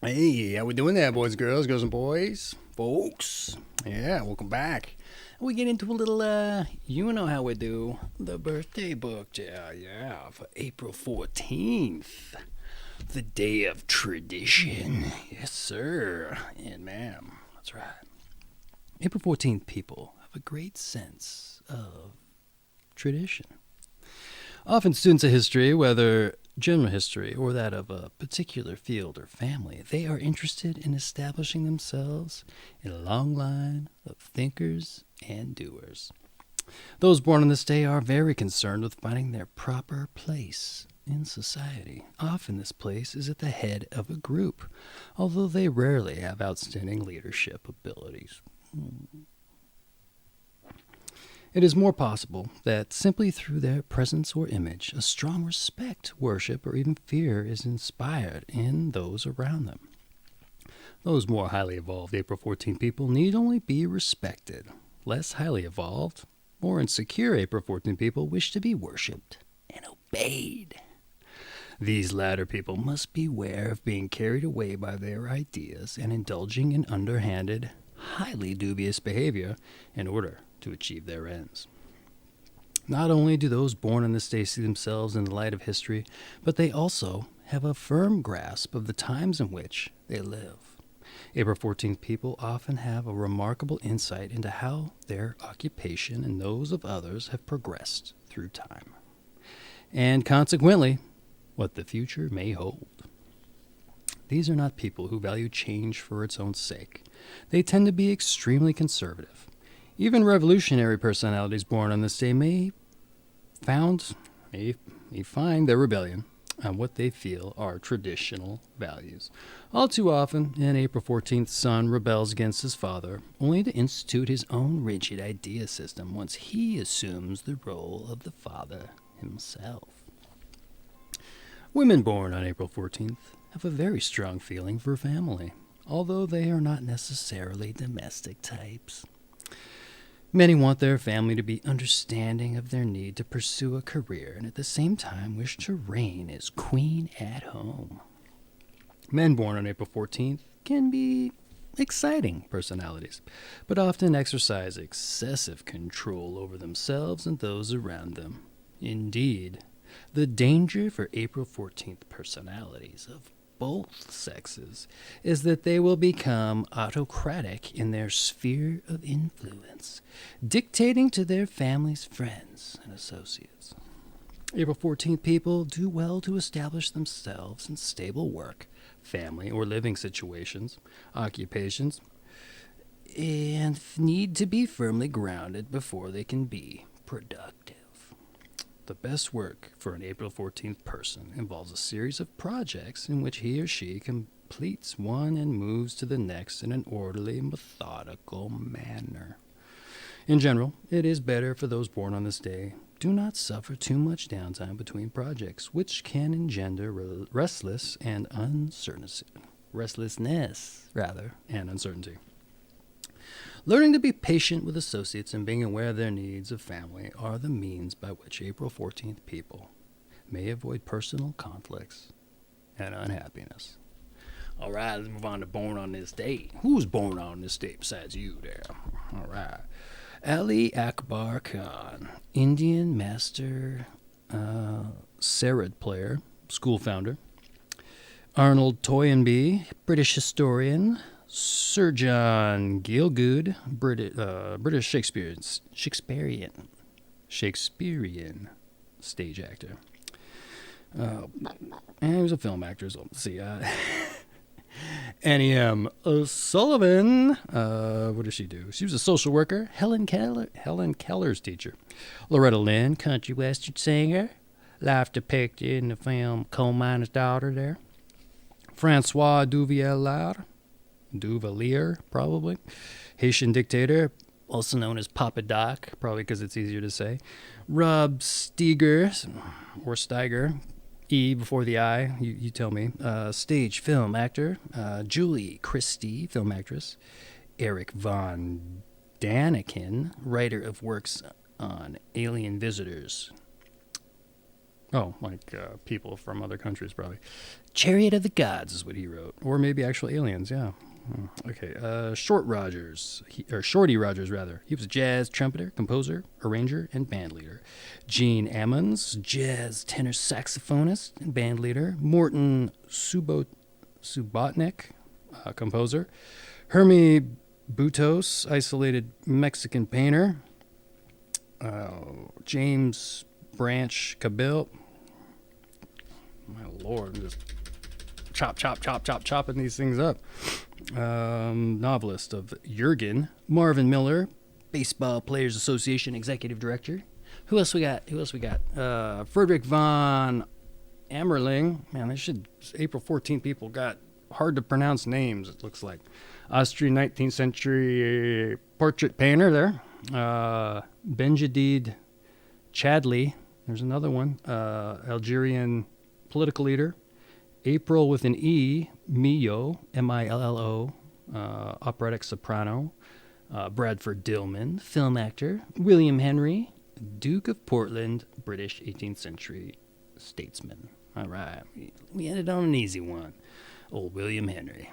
Hey, how we doing there, boys and girls and boys, folks? Yeah, welcome back. We get into a little, you know how we do, the birthday book, yeah, for April 14th, the day of tradition. Yes, sir, and ma'am, that's right. April 14th people have a great sense of tradition. Often students of history, whether general history or that of a particular field or family, they are interested in establishing themselves in a long line of thinkers and doers. Those born on this day are very concerned with finding their proper place in society. Often this place is at the head of a group, although they rarely have outstanding leadership abilities. It is more possible that simply through their presence or image, a strong respect, worship, or even fear is inspired in those around them. Those more highly evolved April 14 people need only be respected. Less highly evolved, more insecure April 14 people wish to be worshipped and obeyed. These latter people must beware of being carried away by their ideas and indulging in underhanded, highly dubious behavior in order to achieve their ends. Not only do those born on this day see themselves in the light of history, but they also have a firm grasp of the times in which they live. April 14th people often have a remarkable insight into how their occupation and those of others have progressed through time, and consequently, what the future may hold. These are not people who value change for its own sake. They tend to be extremely conservative. Even revolutionary personalities born on this day may find their rebellion on what they feel are traditional values. All too often, an April 14th son rebels against his father, only to institute his own rigid idea system once he assumes the role of the father himself. Women born on April 14th have a very strong feeling for family, although they are not necessarily domestic types. Many want their family to be understanding of their need to pursue a career and at the same time wish to reign as queen at home. Men born on April 14th can be exciting personalities, but often exercise excessive control over themselves and those around them. Indeed, the danger for April 14th personalities of both sexes is that they will become autocratic in their sphere of influence, dictating to their families, friends, and associates. April 14th people do well to establish themselves in stable work, family, or living situations, occupations, and need to be firmly grounded before they can be productive. The best work for an April 14th person involves a series of projects in which he or she completes one and moves to the next in an orderly, methodical manner. In general, it is better for those born on this day do not suffer too much downtime between projects, which can engender restlessness, and uncertainty. Learning to be patient with associates and being aware of their needs of family are the means by which April 14th people may avoid personal conflicts and unhappiness. All right, let's move on to born on this date. Who's born on this date besides you there? All right. Ali Akbar Khan, Indian master, Sarod player, school founder. Arnold Toynbee, British historian. Sir John Gielgud, British Shakespearean stage actor. And he was a film actor as well. Let's see. Annie M. O'Sullivan. What does she do? She was a social worker. Helen Keller's teacher. Loretta Lynn, country western singer. Life depicted in the film Coal Miner's Daughter there. Francois Duvalier, probably. Haitian dictator, also known as Papa Doc, probably because it's easier to say. Rob Steiger, E before the I, you tell me. Stage film actor. Julie Christie, film actress. Eric Von Daniken, writer of works on alien visitors. Oh, like people from other countries, probably. Chariot of the Gods is what he wrote. Or maybe actual aliens, yeah. Okay, Shorty Rogers, rather. He was a jazz trumpeter, composer, arranger, and bandleader. Gene Ammons, jazz tenor saxophonist and bandleader. Morton Subotnik, composer. Hermie Butos, isolated Mexican painter. James Branch Cabell. My lord, I'm just chopping these things up. Novelist of Jurgen. Marvin Miller, Baseball Players Association executive director. Who else we got? Friedrich von Ammerling. Man, April 14th people got hard to pronounce names, it looks like. Austrian 19th century portrait painter there. Benjadid Chadli. There's another one. Algerian political leader. April with an E, Millo, Millo, operatic soprano. Bradford Dillman, film actor. William Henry, Duke of Portland, British 18th century statesman. All right, we ended on an easy one. Old William Henry.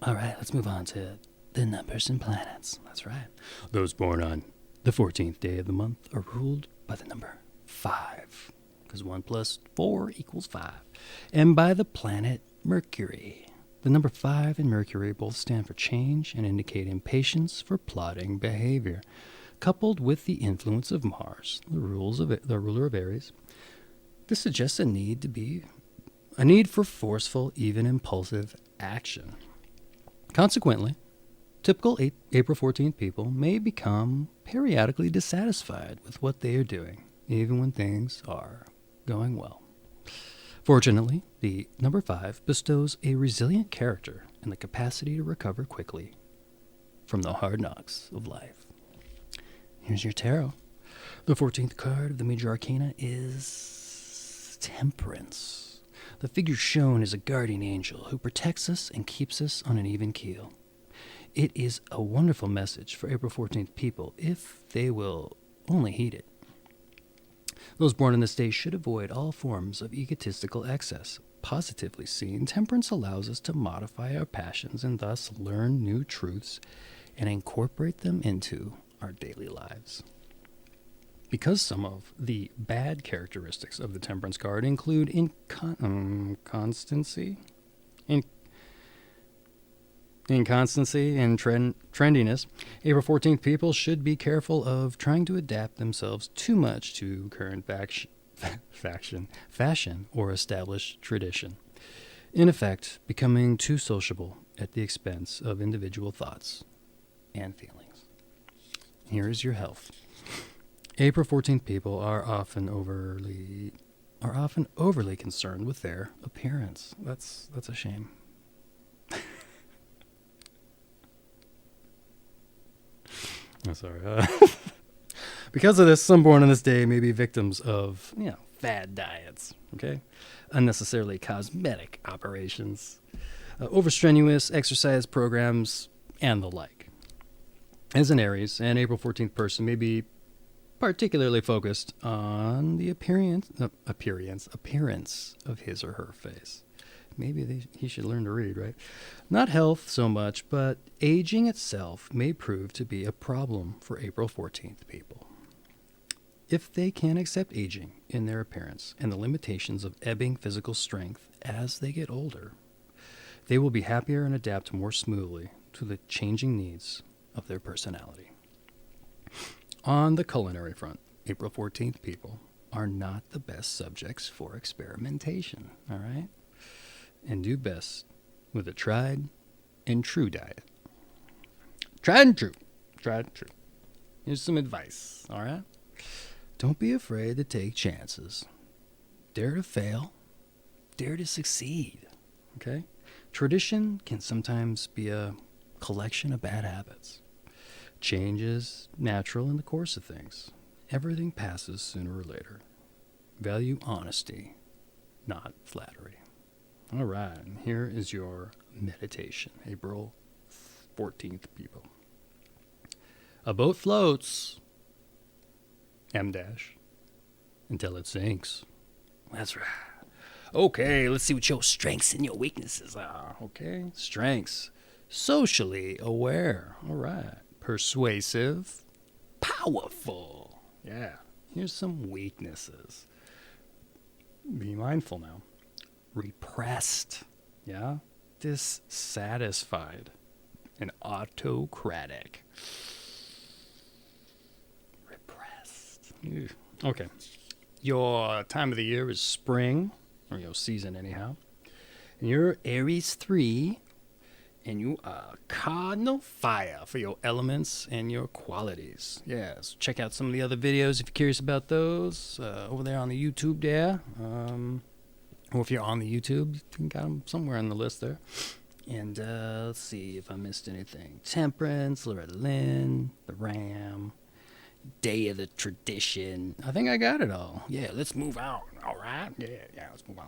All right, let's move on to the numbers and planets. That's right. Those born on the 14th day of the month are ruled by the number 5, because 1 plus 4 equals 5, and by the planet Mercury. The number 5 and Mercury both stand for change and indicate impatience for plodding behavior, coupled with the influence of Mars, the ruler of Aries. This suggests a need for forceful, even impulsive action. Consequently, typical April 14th people may become periodically dissatisfied with what they are doing, even when things are going well. Fortunately, the number 5 bestows a resilient character and the capacity to recover quickly from the hard knocks of life. Here's your tarot. The 14th card of the major arcana is Temperance. The figure shown is a guardian angel who protects us and keeps us on an even keel. It is a wonderful message for April 14th people if they will only heed it. Those born on this day should avoid all forms of egotistical excess. Positively seen, temperance allows us to modify our passions and thus learn new truths and incorporate them into our daily lives. Because some of the bad characteristics of the temperance card include inconstancy and trendiness, April 14th people should be careful of trying to adapt themselves too much to current fashion, or established tradition. In effect, becoming too sociable at the expense of individual thoughts and feelings. Here is your health. April 14th people are often overly concerned with their appearance. That's a shame. I'm sorry. Because of this, some born on this day may be victims of, fad diets, okay? Unnecessarily cosmetic operations, overstrenuous exercise programs, and the like. As an Aries, an April 14th person may be particularly focused on the appearance of his or her face. Maybe he should learn to read, right? Not health so much, but aging itself may prove to be a problem for April 14th people. If they can accept aging in their appearance and the limitations of ebbing physical strength as they get older, they will be happier and adapt more smoothly to the changing needs of their personality. On the culinary front, April 14th people are not the best subjects for experimentation, all right? And do best with a tried and true diet. Tried and true. Here's some advice, all right? Don't be afraid to take chances. Dare to fail. Dare to succeed, okay? Tradition can sometimes be a collection of bad habits. Change is natural in the course of things. Everything passes sooner or later. Value honesty, not flattery. All right, and here is your meditation, April 14th people. A boat floats, M dash, until it sinks. That's right. Okay, let's see what your strengths and your weaknesses are. Okay, strengths. Socially aware. All right. Persuasive. Powerful. Yeah. Here's some weaknesses. Be mindful now. Repressed. Yeah. Dissatisfied. And autocratic. Repressed. Ew. Okay. Your time of the year is spring, or your season anyhow. And you're Aries III, and you are Cardinal fire for your elements and your qualities. Yeah, so check out some of the other videos if you're curious about those over there on the YouTube there. Or if you're on the YouTube, you can got them somewhere on the list there. And let's see if I missed anything. Temperance, Loretta Lynn, the Ram, Day of the Tradition. I think I got it all. Yeah, let's move on. All right? Yeah, let's move on.